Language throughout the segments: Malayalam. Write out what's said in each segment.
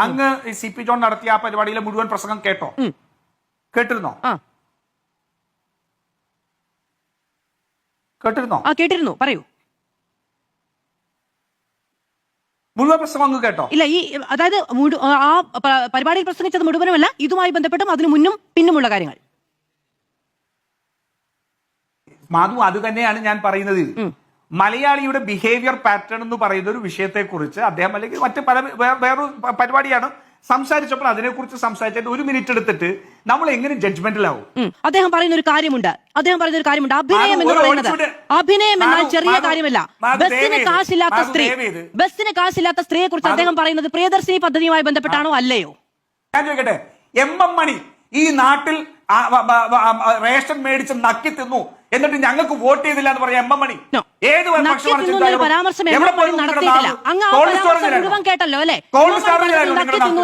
അങ്ങ് CP ജോൺ നടത്തിയ ആ പരിപാടിയിലെ മുഴുവൻ പ്രസംഗം കേട്ടോ? കേട്ടിരുന്നോ? കേട്ടിരുന്നു. പറയൂ. മുഴുവൻ പ്രസംഗം അങ്ങ് കേട്ടോ? ഇല്ല, അതായത് ആ പരിപാടിയിൽ പ്രസംഗിച്ചത് മുഴുവനുമല്ല, ഇതുമായി ബന്ധപ്പെട്ടും അതിനു മുന്നും പിന്നുമുള്ള കാര്യങ്ങൾ. മാധു, അത് തന്നെയാണ് ഞാൻ പറയുന്നത്. മലയാളിയുടെ ബിഹേവിയർ പാറ്റേൺ എന്ന് പറയുന്ന ഒരു വിഷയത്തെ കുറിച്ച് അദ്ദേഹം അല്ലെങ്കിൽ മറ്റ് പല വേറൊരു പരിപാടിയാണ് സംസാരിച്ചപ്പോൾ അതിനെക്കുറിച്ച് സംസാരിച്ചിട്ട് 1 മിനിറ്റ് എടുത്തിട്ട് നമ്മൾ എങ്ങനെ ജഡ്ജ്മെന്റിലാവും? അദ്ദേഹം പറയുന്ന ഒരു കാര്യമുണ്ട്. അഭിനയം എന്ന് പറയുന്നത് അഭിനയം എന്നാൽ ചെറിയ കാര്യമല്ല. ബസ്സിന് കാശില്ലാത്ത സ്ത്രീയെ കുറിച്ച് അദ്ദേഹം പറയുന്നത് പ്രിയദർശിനി പദ്ധതിയുമായി ബന്ധപ്പെട്ടാണോ അല്ലയോ? ഞാൻ ചോദിക്കട്ടെ, MM മണി ഈ നാട്ടിൽ റേഷൻ മേടിച്ച് നക്കി തിന്നു എന്നിട്ട് ഞങ്ങൾക്ക് വോട്ട് ചെയ്തില്ല എന്ന് പറയാം MM മണി ഏത് പരാമർശം കേട്ടല്ലോ അല്ലെ?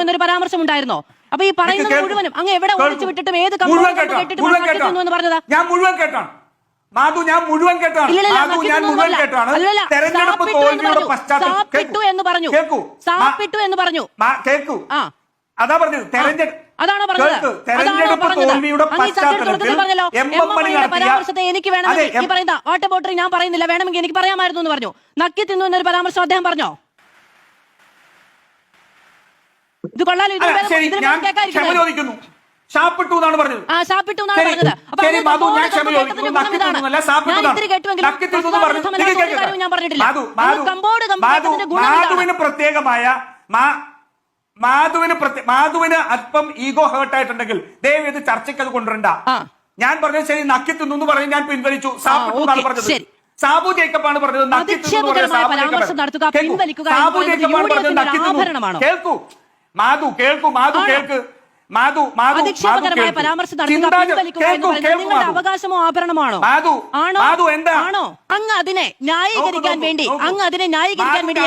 എന്നൊരു പരാമർശം ഉണ്ടായിരുന്നോ? അപ്പൊ ഈ പറയുന്നത് മുഴുവനും അങ്ങ് എവിടെ ഓടിച്ചു വിട്ടിട്ടും ഏത് എന്ന് പറഞ്ഞതാ? ഞാൻ മുഴുവൻ കേട്ടാണ് മാധു, ഞാൻ മുഴുവൻ കേട്ടാണ്. തെരഞ്ഞെടുപ്പ് തോൽവിയുടെ പശ്ചാത്തലം എന്ന് പറഞ്ഞു. കേൾക്കൂ, അതാ പറഞ്ഞത്. തെരഞ്ഞെടുപ്പ് തോൽവിയുടെ പശ്ചാത്തലത്തിൽ പരാമർശത്തെ എനിക്ക് വേണമെങ്കിൽ ഈ പറയുന്ന വാട്ടർ ബോട്ടിൽ ഞാൻ പറയുന്നില്ല, വേണമെങ്കിൽ എനിക്ക് പറയാമായിരുന്നു എന്ന് പറഞ്ഞു. നക്കി തിന്നു എന്നൊരു പരാമർശം അദ്ദേഹം പറഞ്ഞോ? ഇത് കൊള്ളാലോ. ഷാപ്പിട്ടു എന്നാണ് പറഞ്ഞത്. മാധുവിന് അല്പം ഈഗോ ഹേർട്ട് ആയിട്ടുണ്ടെങ്കിൽ ദയവ് ഇത് ചർച്ചയ്ക്ക് അത് കൊണ്ടുവരണ്ട. ഞാൻ പറഞ്ഞത് ശരി, നക്കി തിന്നു എന്ന് പറഞ്ഞ് ഞാൻ പിൻവലിച്ചു. സാപ്പിട്ടു എന്നാണ് പറഞ്ഞത്. സാബു ജേക്കബാണ് പറഞ്ഞത് നക്കി തിന്നു. കേൾക്കൂ മാധു, അവകാശമോ ആഭരണമാണോ? അങ്ങ് അതിനെ ന്യായീകരിക്കാൻ വേണ്ടി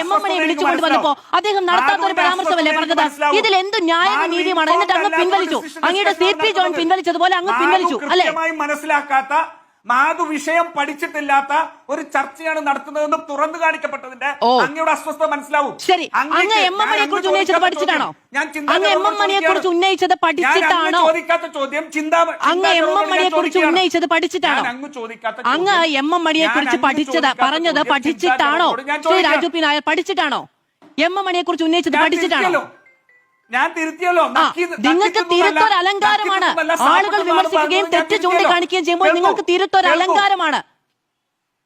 MM മണിയെ വിളിച്ചുകൊണ്ടുവന്നപ്പോ അദ്ദേഹം നടത്താത്ത ഒരു പരാമർശമല്ലേ പറഞ്ഞത്? ഇതിൽ എന്ത് ന്യായ നീതിയുമാണ്? എന്നിട്ട് അങ്ങ് പിൻവലിച്ചു. അങ്ങയുടെ CP ജോൺ പിൻവലിച്ചതുപോലെ അങ്ങ് പിൻവലിച്ചു അല്ലെ? മനസ്സിലാക്കാത്ത മാധു വിഷയം പഠിച്ചിട്ടില്ലാത്ത ഒരു ചർച്ചയാണ് നടത്തുന്നതെന്ന് തുറന്നു കാണിക്കപ്പെട്ടതിന്റെ അങ്ങയുടെ അസ്വസ്ഥത മനസ്സിലാവും. ശരി, അങ്ങ് MM മണിയെ കുറിച്ച് ഉന്നയിച്ചത് പഠിച്ചിട്ടാണോ? അങ്ങ് MM മണിയെ കുറിച്ച് ഉന്നയിച്ചത് പഠിച്ചിട്ടാണോ? ചോദിക്കാത്ത ചോദ്യം അങ്ങ് MM മണിയെ കുറിച്ച് ഉന്നയിച്ചത് പഠിച്ചിട്ടാണോ? അങ്ങ് MM മണിയെ കുറിച്ച് പറഞ്ഞത് പഠിച്ചിട്ടാണോ? ശ്രീ രാജു പി നായർ, പഠിച്ചിട്ടാണോ? MM മണിയെ കുറിച്ച് ഉന്നയിച്ചത് പഠിച്ചിട്ടാണോ? ഞാൻ തിരുത്തിയല്ലോ. നിങ്ങൾക്ക് തിരുത്തൊരു അലങ്കാരമാണ്. ആളുകൾ വിമർശിക്കുകയും തെറ്റ് ചൂണ്ടിക്കാണിക്കുകയും ചെയ്യുമ്പോൾ നിങ്ങൾക്ക് തിരുത്തൊരു അലങ്കാരമാണ്,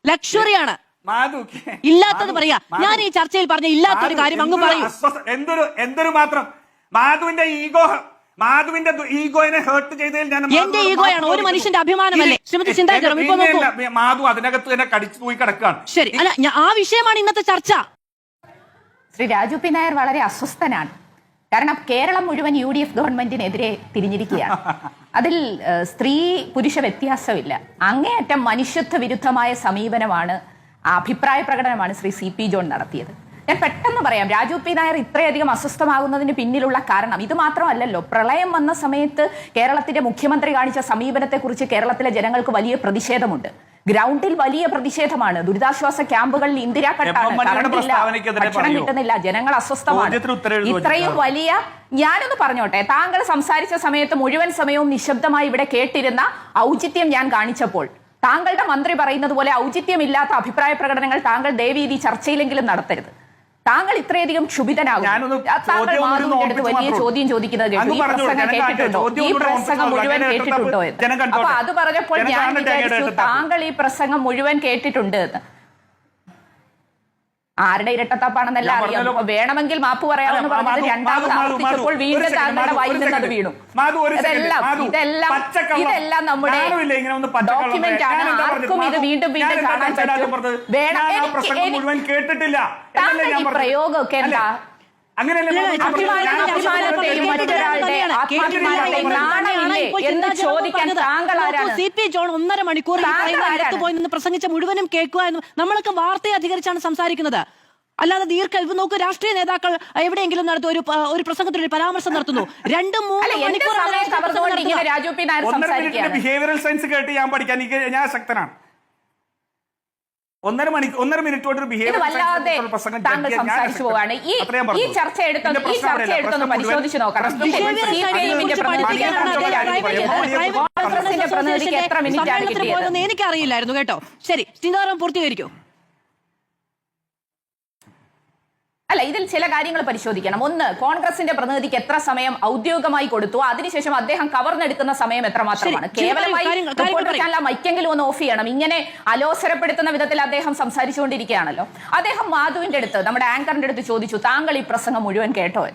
ലക്ഷറിയാണ്. ഇല്ലാത്തത് പറയാ. ഞാൻ ഈ ചർച്ചയിൽ പറഞ്ഞ ഇല്ലാത്തൊരു കാര്യം അങ്ങ് പറയൂ. എന്തൊരു മാത്രം മാധുവിന്റെ ഈഗോയെ ഹേർട്ട് ചെയ്തതിൽ ഞാൻ എന്റെ ഈഗോയാണ്, ഒരു മനുഷ്യന്റെ അഭിമാനമല്ലേ? ശ്രീമതി ചിന്താ ജെറോം, ഇപ്പൊ നോക്കൂ, മാധു അതിനകത്ത് തന്നെ കടിച്ചു പോയി കിടക്കുകയാണ്. ശരി, അല്ല, ആ വിഷയമാണ് ഇന്നത്തെ ചർച്ച. ശ്രീ രാജു പി നായർ വളരെ അസ്വസ്ഥനാണ്. കാരണം കേരളം മുഴുവൻ UDF ഗവൺമെന്റിനെതിരെ തിരിഞ്ഞിരിക്കുകയാണ്. അതിൽ സ്ത്രീ പുരുഷ വ്യത്യാസമില്ല. അങ്ങേയറ്റം മനുഷ്യത്വ വിരുദ്ധമായ സമീപനമാണ്, അഭിപ്രായ പ്രകടനമാണ് ശ്രീ CP ജോൺ നടത്തിയത്. ഞാൻ പെട്ടെന്ന് പറയാം, രാജു പി നായർ ഇത്രയധികം അസ്വസ്ഥമാകുന്നതിന് പിന്നിലുള്ള കാരണം ഇത് മാത്രമല്ലല്ലോ. പ്രളയം വന്ന സമയത്ത് കേരളത്തിന്റെ മുഖ്യമന്ത്രി കാണിച്ച സമീപനത്തെക്കുറിച്ച് കേരളത്തിലെ ജനങ്ങൾക്ക് വലിയ പ്രതിഷേധമുണ്ട്. ഗ്രൗണ്ടിൽ വലിയ പ്രതിഷേധമാണ്. ദുരിതാശ്വാസ ക്യാമ്പുകളിൽ ഇന്ദിരാ കട്ടാണ്, ഭക്ഷണം കിട്ടുന്നില്ല, ജനങ്ങൾ അസ്വസ്ഥമാണ്. ഇത്രയും വലിയ, ഞാനൊന്ന് പറഞ്ഞോട്ടെ, താങ്കൾ സംസാരിച്ച സമയത്ത് മുഴുവൻ സമയവും നിശബ്ദമായി ഇവിടെ കേട്ടിരുന്ന ഔചിത്യം ഞാൻ കാണിച്ചപ്പോൾ താങ്കളുടെ മന്ത്രി പറയുന്നത് പോലെ ഔചിത്യമില്ലാത്ത അഭിപ്രായ പ്രകടനങ്ങൾ താങ്കൾ ദയവീതി ചർച്ചയിലെങ്കിലും നടത്തരുത്. താങ്കൾ ഇത്രയധികം ക്ഷുഭിതനാകും. താങ്കൾ മാധുവിന്റെ വലിയ ചോദ്യം ചോദിക്കുന്നത് കേട്ടു. ഈ പ്രസംഗം കേട്ടിട്ടുണ്ടോ? ഈ പ്രസംഗം മുഴുവൻ കേട്ടിട്ടുണ്ടോ എന്ന്. അപ്പൊ അത് പറഞ്ഞപ്പോൾ ഞാൻ വിചാരിച്ചു താങ്കൾ ഈ പ്രസംഗം മുഴുവൻ കേട്ടിട്ടുണ്ട് എന്ന്. ആരുടെ ഇരട്ടത്താപ്പാണെന്നല്ല അറിയാം. വേണമെങ്കിൽ മാപ്പ് പറയാമെന്ന് പറഞ്ഞത് രണ്ടാമത് ആവർത്തിച്ചപ്പോൾ വീണ്ടും താങ്കളുടെ വായിൽ നിന്ന് അത് വീണു. ഇതെല്ലാം നമ്മുടെ ഡോക്യുമെന്റ് ആണ്. ആർക്കും ഇത് വീണ്ടും വീണ്ടും കാണാൻ പറ്റും. താങ്കൾ ഈ പ്രയോഗമൊക്കെ എന്താ? എന്ന് ചോദിക്കാൻ താങ്കൾ ആരാണ്? CP ജോൺ 1.5 മണിക്കൂർ പോയി നിന്ന് പ്രസംഗിച്ച മുഴുവനും കേൾക്കുക എന്ന്. നമ്മളൊക്കെ വാർത്തയെ അധികരിച്ചാണ് സംസാരിക്കുന്നത്, അല്ലാതെ ഇപ്പൊ നോക്കൂ, രാഷ്ട്രീയ നേതാക്കൾ എവിടെയെങ്കിലും നടത്തും ഒരു പ്രസംഗത്തിൽ ഒരു പരാമർശം നടത്തുന്നു. 2-3 മണിക്കൂർ ബിഹേവിയറൽ സയൻസ് കേട്ട് ഞാൻ പഠിക്കാൻ ഞാൻ ശക്തനാണ്. ഒന്നര മിനിറ്റ് കൊണ്ട് ഒരു ഇത് ബിഹേവിയർ വല്ലാതെ താങ്കൾ സംസാരിച്ചു പോവാണ്. ഈ ചർച്ച എടുത്തൊന്ന് പരിശോധിച്ച് നോക്കണം. കോൺഗ്രസിന്റെ പ്രതിനിധിക്ക് എത്ര മിനിറ്റാണ് കിട്ടിയത്? എനിക്കറിയില്ലായിരുന്നു കേട്ടോ. ശരി, സീതാറാം പൂർത്തീകരിക്കൂ. അല്ല, ഇതിൽ ചില കാര്യങ്ങൾ പരിശോധിക്കണം. ഒന്ന്, കോൺഗ്രസിന്റെ പ്രതിനിധിക്ക് എത്ര സമയം ഔദ്യോഗികമായി കൊടുത്തു, അതിനുശേഷം അദ്ദേഹം കവർന്നെടുക്കുന്ന സമയം എത്രമാത്രമാണ്. കേവലമായി മൈക്കെങ്കിലും ഒന്ന് ഓഫ് ചെയ്യണം. ഇങ്ങനെ അലോസരപ്പെടുത്തുന്ന വിധത്തിൽ അദ്ദേഹം സംസാരിച്ചുകൊണ്ടിരിക്കുകയാണല്ലോ. അദ്ദേഹം മാധുവിന്റെ അടുത്ത്, നമ്മുടെ ആങ്കറിന്റെ അടുത്ത് ചോദിച്ചു, താങ്കൾ ഈ പ്രസംഗം മുഴുവൻ കേട്ടോ?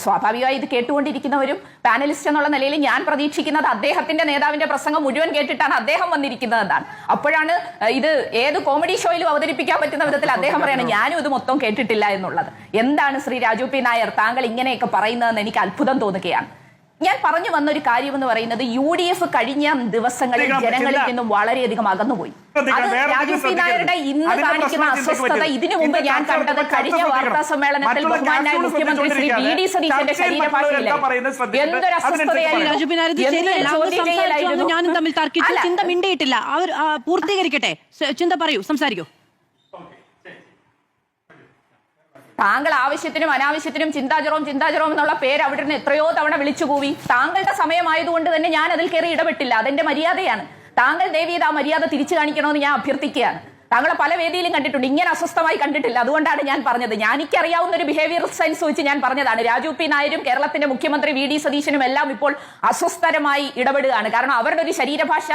സ്വാഭാവികമായി ഇത് കേട്ടുകൊണ്ടിരിക്കുന്നവരും പാനലിസ്റ്റ് എന്നുള്ള നിലയിൽ ഞാൻ പ്രതീക്ഷിക്കുന്നത് അദ്ദേഹത്തിന്റെ നേതാവിന്റെ പ്രസംഗം മുഴുവൻ കേട്ടിട്ടാണ് അദ്ദേഹം വന്നിരിക്കുന്നത് എന്നാണ്. അപ്പോഴാണ് ഇത് ഏത് കോമഡി ഷോയിലും അവതരിപ്പിക്കാൻ പറ്റുന്ന വിധത്തിൽ അദ്ദേഹം പറയണം ഞാനും ഇത് മൊത്തം കേട്ടിട്ടില്ല എന്നുള്ളത്. എന്താണ് ശ്രീ രാജു പി നായർ താങ്കൾ ഇങ്ങനെയൊക്കെ പറയുന്നതെന്ന് എനിക്ക് അത്ഭുതം തോന്നുകയാണ്. ഞാൻ പറഞ്ഞു വന്നൊരു കാര്യം എന്ന് പറയുന്നത് UDF കഴിഞ്ഞ ദിവസങ്ങളിൽ ജനങ്ങളിൽ നിന്നും വളരെയധികം അകന്നുപോയി. രാജു പി നായരുടെ ഇന്ന് കാണിക്കുന്ന അസ്വസ്ഥത ഇതിനു മുമ്പ് ഞാൻ കണ്ടത് കഴിഞ്ഞ വാർത്താ സമ്മേളനത്തിൽ ബഹുമാനായ മുഖ്യമന്ത്രി ശ്രീ VD സതീശന്റെ ശരീരഭാഷയിലെ എന്തൊരു അസ്വസ്ഥതയായിരുന്നു. ഞാനും തമ്മിൽ തർക്കിച്ചു. ചിന്ത മിണ്ടിയിട്ടില്ല. അവർ പൂർത്തീകരിക്കട്ടെ. ചിന്ത പറയൂ, സംസാരിക്കൂ. താങ്കൾ ആവശ്യത്തിനും അനാവശ്യത്തിനും ചിന്താജറോം എന്നുള്ള പേര് അവിടെ നിന്ന് എത്രയോ തവണ വിളിച്ചു കൂവി. താങ്കളുടെ സമയമായതുകൊണ്ട് തന്നെ ഞാൻ അതിൽ കയറി ഇടപെട്ടില്ല. അതെന്റെ മര്യാദയാണ്. താങ്കൾ ദേവിയത് ആ മര്യാദ തിരിച്ചു കാണിക്കണമെന്ന് ഞാൻ അഭ്യർത്ഥിക്കുകയാണ്. താങ്കളെ പല വേദിയിലും കണ്ടിട്ടുണ്ട്, ഇങ്ങനെ അസ്വസ്ഥമായി കണ്ടിട്ടില്ല. അതുകൊണ്ടാണ് ഞാൻ പറഞ്ഞത്. എനിക്കറിയാവുന്ന ഒരു ബിഹേവിയറൽ സയൻസ് വെച്ച് ഞാൻ പറഞ്ഞതാണ്. രാജു പി നായരും കേരളത്തിന്റെ മുഖ്യമന്ത്രി VD സതീശനും എല്ലാം ഇപ്പോൾ അസ്വസ്ഥരമായി ഇടപെടുകയാണ്. കാരണം അവരുടെ ഒരു ശരീരഭാഷ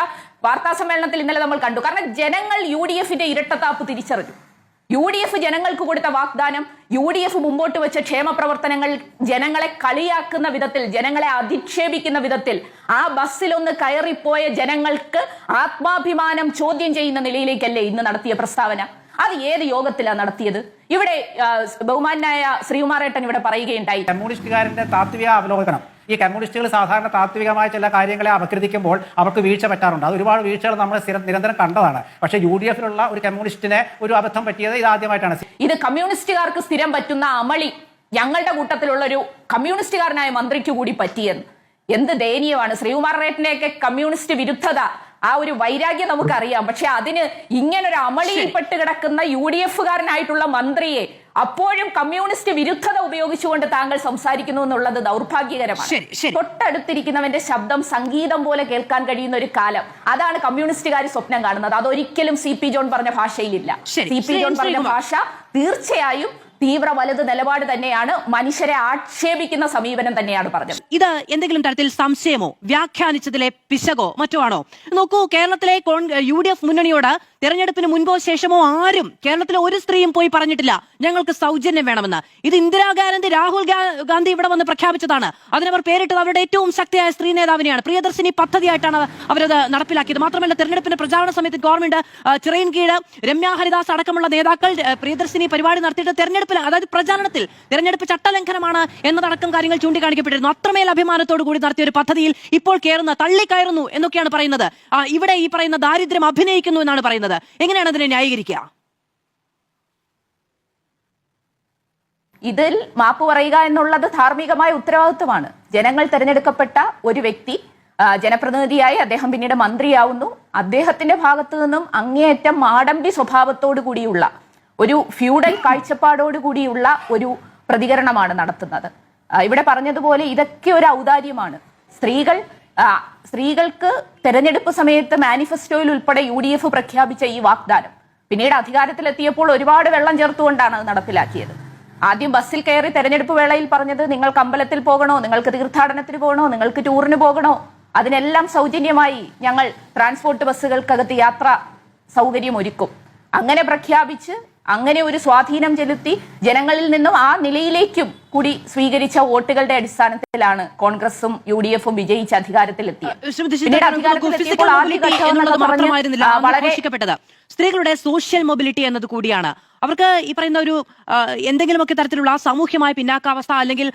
വാർത്താ സമ്മേളനത്തിൽ ഇന്നലെ നമ്മൾ കണ്ടു. കാരണം ജനങ്ങൾ UDFന്റെ ഇരട്ടത്താപ്പ് തിരിച്ചറിഞ്ഞു. UDF ജനങ്ങൾക്ക് കൊടുത്ത വാഗ്ദാനം, UDF മുമ്പോട്ട് വെച്ച ക്ഷേമ പ്രവർത്തനങ്ങൾ ജനങ്ങളെ കളിയാക്കുന്ന വിധത്തിൽ, ജനങ്ങളെ അധിക്ഷേപിക്കുന്ന വിധത്തിൽ, ആ ബസ്സിലൊന്ന് കയറിപ്പോയ ജനങ്ങൾക്ക് ആത്മാഭിമാനം ചോദ്യം ചെയ്യുന്ന നിലയിലേക്കല്ലേ ഇന്ന് നടത്തിയ പ്രസ്താവന? അത് ഏത് യോഗത്തിലാണ് നടത്തിയത്? ഇവിടെ ബഹുമാനായ ശ്രീകുമാരേട്ടൻ ഇവിടെ പറയുകയുണ്ടായി, കമ്മ്യൂണിസ്റ്റുകാരന്റെ താത്വിക അവലോകനം. ഈ കമ്മ്യൂണിസ്റ്റുകൾ സാധാരണ താത്വികമായ ചില കാര്യങ്ങളെ അപകീർത്തിക്കുമ്പോൾ അവർക്ക് വീഴ്ച പറ്റാറുണ്ട്. അത് ഒരുപാട് വീഴ്ചകൾ നമ്മൾ നിരന്തരം കണ്ടതാണ്. പക്ഷേ UDFിലുള്ള ഒരു കമ്മ്യൂണിസ്റ്റിനെ ഒരു അബദ്ധം പറ്റിയത് ഇതാദ്യമായിട്ടാണ്. ഇത് കമ്മ്യൂണിസ്റ്റുകാർക്ക് സ്ഥിരം പറ്റുന്ന അമളി ഞങ്ങളുടെ കൂട്ടത്തിലുള്ള ഒരു കമ്മ്യൂണിസ്റ്റുകാരനായ മന്ത്രിക്ക് കൂടി പറ്റിയെന്ന്. എന്ത് ദയനീയമാണ്. ശ്രീകുമാരേട്ടനെയൊക്കെ കമ്മ്യൂണിസ്റ്റ് വിരുദ്ധത, ആ ഒരു വൈരാഗ്യം നമുക്കറിയാം. പക്ഷെ അതിന് ഇങ്ങനൊരു അമളിയിൽപ്പെട്ട് കിടക്കുന്ന UDFകാരനായിട്ടുള്ള മന്ത്രിയെ അപ്പോഴും കമ്മ്യൂണിസ്റ്റ് വിരുദ്ധത ഉപയോഗിച്ചുകൊണ്ട് താങ്കൾ സംസാരിക്കുന്നു എന്നുള്ളത് ദൗർഭാഗ്യകരമാണ്. തൊട്ടടുത്തിരിക്കുന്നവന്റെ ശബ്ദം സംഗീതം പോലെ കേൾക്കാൻ കഴിയുന്ന ഒരു കാലം, അതാണ് കമ്മ്യൂണിസ്റ്റുകാർ സ്വപ്നം കാണുന്നത്. അതൊരിക്കലും CP ജോൺ പറഞ്ഞ ഭാഷയിലില്ല. CP ജോൺ പറഞ്ഞ ഭാഷ തീർച്ചയായും തീവ്ര വലത് നിലപാട് തന്നെയാണ്, മനുഷ്യരെ ആക്ഷേപിക്കുന്ന സമീപനം തന്നെയാണ് പറഞ്ഞത്. ഇത് എന്തെങ്കിലും തരത്തിൽ സംശയമോ വ്യാഖ്യാനിച്ചതിലെ പിശകോ മറ്റോ ആണോ? നോക്കൂ, കേരളത്തിലെ UDF മുന്നണിയോട് തെരഞ്ഞെടുപ്പിന് മുൻപോ ശേഷമോ ആരും, കേരളത്തിലെ ഒരു സ്ത്രീയും പോയി പറഞ്ഞിട്ടില്ല ഞങ്ങൾക്ക് സൗജന്യം വേണമെന്ന്. ഇത് ഇന്ദിരാഗാന്ധി, രാഹുൽ ഗാന്ധി ഇവിടെ വന്ന് പ്രഖ്യാപിച്ചതാണ്. അതിനവർ പേരിട്ടത് അവരുടെ ഏറ്റവും ശക്തിയായ സ്ത്രീ നേതാവിനെയാണ്. പ്രിയദർശിനി പദ്ധതിയായിട്ടാണ് അവരത് നടപ്പിലാക്കിയത്. മാത്രമല്ല, തെരഞ്ഞെടുപ്പിന്റെ പ്രചാരണ സമയത്ത് ഗവൺമെന്റ് ചിറയിൻകീഴ് രമ്യ ഹരിദാസ് അടക്കമുള്ള നേതാക്കൾ പ്രിയദർശിനി പരിപാടി നടത്തിയിട്ട് തെരഞ്ഞെടുപ്പിൽ, അതായത് പ്രചാരണത്തിൽ തെരഞ്ഞെടുപ്പ് ചട്ടലംഘനമാണ് എന്നതടക്കം കാര്യങ്ങൾ ചൂണ്ടിക്കാണിക്കപ്പെട്ടിരുന്നു. അത്രമേൽ അഭിമാനത്തോടു കൂടി നടത്തിയ ഒരു പദ്ധതിയിൽ ഇപ്പോൾ തള്ളിക്കയറുന്നു എന്നൊക്കെയാണ് പറയുന്നത്. ഇവിടെ ഈ പറയുന്ന ദാരിദ്ര്യം അഭിനയിക്കുന്നു എന്നാണ് പറയുന്നത്. എങ്ങനെയാണ് അതിനെ ന്യായീകരിക്കുക? ഇതിൽ മാപ്പ് പറയുക എന്നുള്ളത് ധാർമ്മികമായ ഉത്തരവാദിത്വമാണ്. ജനങ്ങൾ തെരഞ്ഞെടുക്കപ്പെട്ട ഒരു വ്യക്തി, ജനപ്രതിനിധിയായി അദ്ദേഹം പിന്നീട് മന്ത്രിയാവുന്നു. അദ്ദേഹത്തിന്റെ ഭാഗത്തു നിന്നും അങ്ങേയറ്റം മാടമ്പി സ്വഭാവത്തോടു കൂടിയുള്ള ഒരു ഫ്യൂഡൽ കാഴ്ചപ്പാടോട് കൂടിയുള്ള ഒരു പ്രതികരണമാണ് നടത്തുന്നത്. ഇവിടെ പറഞ്ഞതുപോലെ ഇതൊക്കെ ഒരു ഔദാര്യമാണ്. സ്ത്രീകൾക്ക് തെരഞ്ഞെടുപ്പ് സമയത്ത് മാനിഫെസ്റ്റോയിൽ ഉൾപ്പെടെ UDF പ്രഖ്യാപിച്ച ഈ വാഗ്ദാനം പിന്നീട് അധികാരത്തിലെത്തിയപ്പോൾ ഒരുപാട് വെള്ളം ചേർത്തുകൊണ്ടാണ് അത് നടപ്പിലാക്കിയത്. ആദ്യം ബസ്സിൽ കയറി തെരഞ്ഞെടുപ്പ് വേളയിൽ പറഞ്ഞത് നിങ്ങൾക്ക് അമ്പലത്തിൽ പോകണോ, നിങ്ങൾക്ക് തീർത്ഥാടനത്തിന് പോകണോ, നിങ്ങൾക്ക് ടൂറിന് പോകണോ, അതിനെല്ലാം സൗജന്യമായി ഞങ്ങൾ ട്രാൻസ്പോർട്ട് ബസ്സുകൾക്കകത്ത് യാത്രാ സൗകര്യം ഒരുക്കും. അങ്ങനെ പ്രഖ്യാപിച്ച് അങ്ങനെ ഒരു സ്വാധീനം ചെലുത്തി ജനങ്ങളിൽ നിന്നും ആ നിലയിലേക്കും കൂടി സ്വീകരിച്ച വോട്ടുകളുടെ അടിസ്ഥാനത്തിലാണ് കോൺഗ്രസും UDFും വിജയിച്ച് അധികാരത്തിലെത്തിയത്. സ്ത്രീകളുടെ സോഷ്യൽ മൊബിലിറ്റി എന്നത് കൂടിയാണ്. അവർക്ക് ഈ പറയുന്ന ഒരു എന്തെങ്കിലുമൊക്കെ തരത്തിലുള്ള സാമൂഹ്യമായ പിന്നാക്കാവസ്ഥ, അല്ലെങ്കിൽ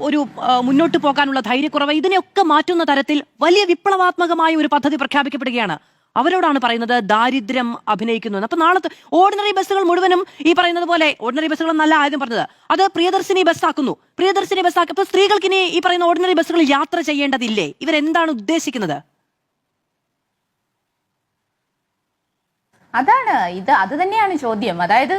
ഒരു മുന്നോട്ട് പോകാനുള്ള ധൈര്യക്കുറവ്, ഇതിനെയൊക്കെ മാറ്റുന്ന തരത്തിൽ വലിയ വിപ്ലവാത്മകമായ ഒരു പദ്ധതി പ്രഖ്യാപിക്കപ്പെടുകയാണ്. അവരോടാണ് പറയുന്നത് ദാരിദ്ര്യം അഭിനയിക്കുന്നു. അപ്പൊ നാളത്തെ ഓർഡിനറി ബസ്സുകൾ മുഴുവനും ഈ പറയുന്നത് പോലെ, ഓർഡിനറി ബസ്സുകൾ എന്നല്ല ആദ്യം പറഞ്ഞത്, അത് പ്രിയദർശിനി ബസ്സാക്കുന്നു. പ്രിയദർശിനി ബസ്സാക്കി അപ്പൊ സ്ത്രീകൾക്ക് ഇനി ഈ പറയുന്ന ഓർഡിനറി ബസ്സുകളിൽ യാത്ര ചെയ്യേണ്ടതില്ലേ? ഇവരെന്താണ് ഉദ്ദേശിക്കുന്നത്? അതാണ് അത് തന്നെയാണ് ചോദ്യം. അതായത്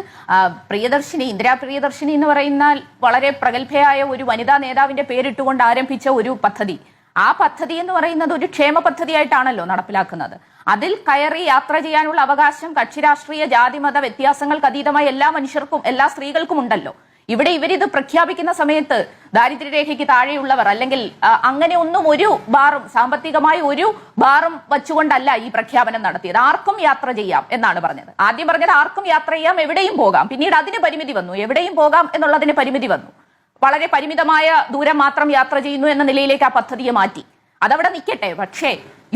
പ്രിയദർശിനി, ഇന്ദിരാ പ്രിയദർശിനി എന്ന് പറയുന്ന വളരെ പ്രഗത്ഭയായ ഒരു വനിതാ നേതാവിന്റെ പേരിട്ടുകൊണ്ട് ആരംഭിച്ച ഒരു പദ്ധതി, ആ പദ്ധതി എന്ന് പറയുന്നത് ഒരു ക്ഷേമ പദ്ധതിയായിട്ടാണല്ലോ നടപ്പിലാക്കുന്നത്. അതിൽ കയറി യാത്ര ചെയ്യാനുള്ള അവകാശം കക്ഷി രാഷ്ട്രീയ ജാതി മത വ്യത്യാസങ്ങൾക്ക് അതീതമായി എല്ലാ മനുഷ്യർക്കും എല്ലാ സ്ത്രീകൾക്കും ഉണ്ടല്ലോ. ഇവിടെ ഇവരിത് പ്രഖ്യാപിക്കുന്ന സമയത്ത് ദാരിദ്ര്യരേഖയ്ക്ക് താഴെയുള്ളവർ അല്ലെങ്കിൽ അങ്ങനെ ഒന്നും ഒരു ബാറും സാമ്പത്തികമായി ഒരു ബാറും വച്ചുകൊണ്ടല്ല ഈ പ്രഖ്യാപനം നടത്തിയത്. ആർക്കും യാത്ര ചെയ്യാം എന്നാണ് പറഞ്ഞത്. ആദ്യം പറഞ്ഞത് ആർക്കും യാത്ര ചെയ്യാം, എവിടെയും പോകാം. പിന്നീട് അതിന് പരിമിതി വന്നു, എവിടെയും പോകാം എന്നുള്ളതിന് പരിമിതി വന്നു. വളരെ പരിമിതമായ ദൂരം മാത്രം യാത്ര ചെയ്യുന്നു എന്ന നിലയിലേക്ക് ആ പദ്ധതിയെ മാറ്റി. അതവിടെ നിൽക്കട്ടെ. പക്ഷേ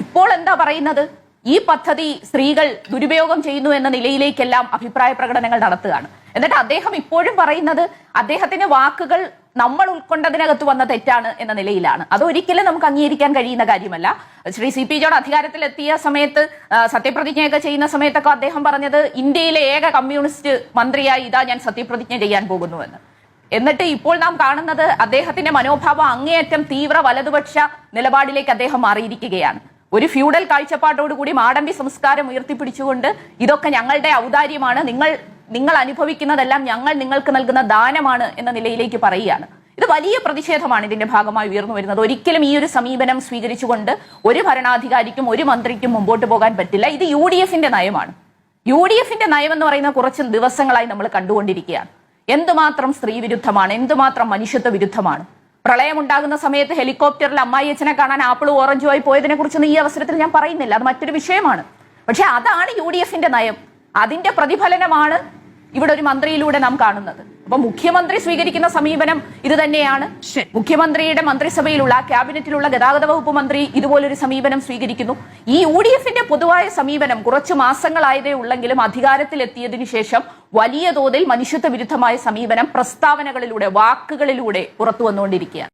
ഇപ്പോൾ എന്താ പറയുന്നത്? ഈ പദ്ധതി സ്ത്രീകൾ ദുരുപയോഗം ചെയ്യുന്നു എന്ന നിലയിലേക്കെല്ലാം അഭിപ്രായ പ്രകടനങ്ങൾ നടത്തുകയാണ്. എന്നിട്ട് അദ്ദേഹം ഇപ്പോഴും പറയുന്നത് അദ്ദേഹത്തിന്റെ വാക്കുകൾ നമ്മൾ ഉൾക്കൊണ്ടതിനകത്ത് വന്ന തെറ്റാണ് എന്ന നിലയിലാണ്. അതൊരിക്കലും നമുക്ക് അംഗീകരിക്കാൻ കഴിയുന്ന കാര്യമല്ല. ശ്രീ CP ജോൺ അധികാരത്തിലെത്തിയ സമയത്ത് സത്യപ്രതിജ്ഞയൊക്കെ ചെയ്യുന്ന സമയത്തൊക്കെ അദ്ദേഹം പറഞ്ഞത് ഇന്ത്യയിലെ ഏക കമ്മ്യൂണിസ്റ്റ് മന്ത്രിയായി ഇതാ ഞാൻ സത്യപ്രതിജ്ഞ ചെയ്യാൻ പോകുന്നുവെന്ന്. എന്നിട്ട് ഇപ്പോൾ നാം കാണുന്നത് അദ്ദേഹത്തിന്റെ മനോഭാവം അങ്ങേയറ്റം തീവ്ര വലതുപക്ഷ നിലപാടിലേക്ക് അദ്ദേഹം മാറിയിരിക്കുകയാണ്. ഒരു ഫ്യൂഡൽ കാഴ്ചപ്പാട്ടോടുകൂടി മാടമ്പി സംസ്കാരം ഉയർത്തിപ്പിടിച്ചുകൊണ്ട് ഇതൊക്കെ ഞങ്ങളുടെ ഔദാര്യമാണ്, നിങ്ങൾ അനുഭവിക്കുന്നതെല്ലാം ഞങ്ങൾ നിങ്ങൾക്ക് നൽകുന്ന ദാനമാണ് എന്ന നിലയിലേക്ക് പറയുകയാണ്. ഇത് വലിയ പ്രതിഷേധമാണ് ഇതിന്റെ ഭാഗമായി ഉയർന്നു വരുന്നത്. ഒരിക്കലും ഈ ഒരു സമീപനം സ്വീകരിച്ചുകൊണ്ട് ഒരു ഭരണാധികാരിക്കും ഒരു മന്ത്രിക്കും മുമ്പോട്ട് പോകാൻ പറ്റില്ല. ഇത് UDFന്റെ നയമാണ്. UDFന്റെ നയം എന്ന് പറയുന്ന കുറച്ച് ദിവസങ്ങളായി നമ്മൾ കണ്ടുകൊണ്ടിരിക്കുകയാണ്. എന്തുമാത്രം സ്ത്രീ വിരുദ്ധമാണ്, എന്തുമാത്രം മനുഷ്യത്വ വിരുദ്ധമാണ്. പ്രളയം ഉണ്ടാകുന്ന സമയത്ത് ഹെലികോപ്റ്ററിൽ അമ്മായിയച്ഛനെ കാണാൻ ആപ്പിളും ഓറഞ്ചുമായി പോയതിനെ കുറിച്ചൊന്നും ഈ അവസരത്തിൽ ഞാൻ പറയുന്നില്ല, അത് മറ്റൊരു വിഷയമാണ്. പക്ഷെ അതാണ് UDFന്റെ നയം. അതിന്റെ പ്രതിഫലനമാണ് ഇവിടെ ഒരു മന്ത്രിയിലൂടെ നാം കാണുന്നത്. അപ്പൊ മുഖ്യമന്ത്രി സ്വീകരിക്കുന്ന സമീപനം ഇത് തന്നെയാണ്. മുഖ്യമന്ത്രിയുടെ മന്ത്രിസഭയിലുള്ള ക്യാബിനറ്റിലുള്ള ഗതാഗത വകുപ്പ് മന്ത്രി ഇതുപോലൊരു സമീപനം സ്വീകരിക്കുന്നു. ഈ UDFന്റെ പൊതുവായ സമീപനം കുറച്ച് മാസങ്ങളായതേ ഉള്ളെങ്കിലും അധികാരത്തിലെത്തിയതിനു ശേഷം വലിയ തോതിൽ മനുഷ്യത്വ വിരുദ്ധമായ സമീപനം പ്രസ്താവനകളിലൂടെ വാക്കുകളിലൂടെ പുറത്തു വന്നുകൊണ്ടിരിക്കുകയാണ്.